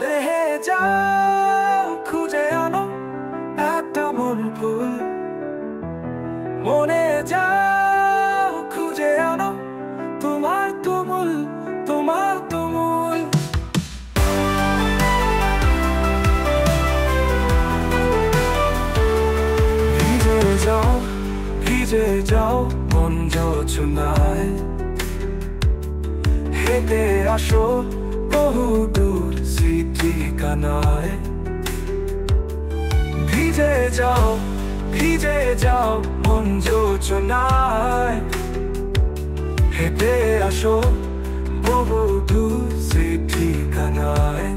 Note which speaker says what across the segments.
Speaker 1: দেহে যাও খুঁজে আনো একটা মন ফুল, মনে যাও খুঁজে আনো তোমার তুমুল, তোমার তুমুল। ভিজে যাও, ভিজে যাও মন যোছনায়, হেঁটে আসো বহু দূর স্মৃতিকানায়। ভিজে যাও, ভিজে যাও মন যোছনায়, হেঁটে আসো বহু দূর স্মৃতিকানায়।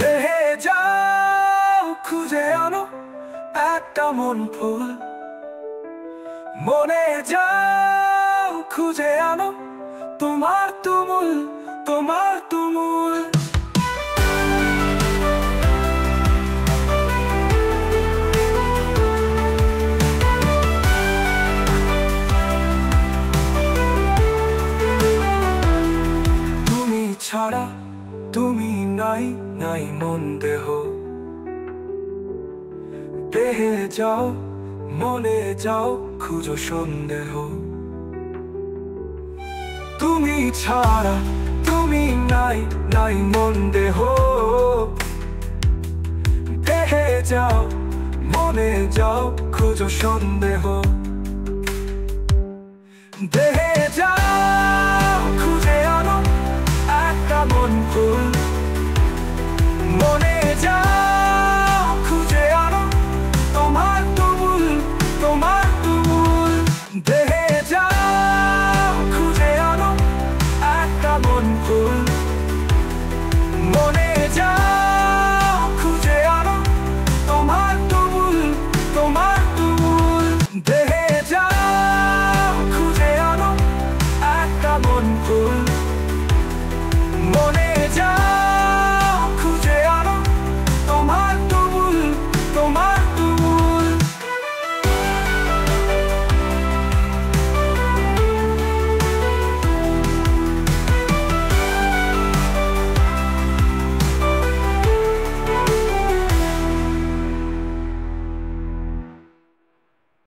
Speaker 1: দেহে যাও খুঁজে আনো একটা মন ফুল, মনে যাও খুঁজে আনো তোমার তুমুল, তোমার তুমুল। তুমি ছাড়া তুমি নাই, নাই মন দেহ, দেহে যাও মনে যাও খুঁজো সন্দেহ। তুমি ছাড়া তুমি নাই, নাই মন দেহ, দেহে যাও মনে যাও খুঁজো সন্দেহ।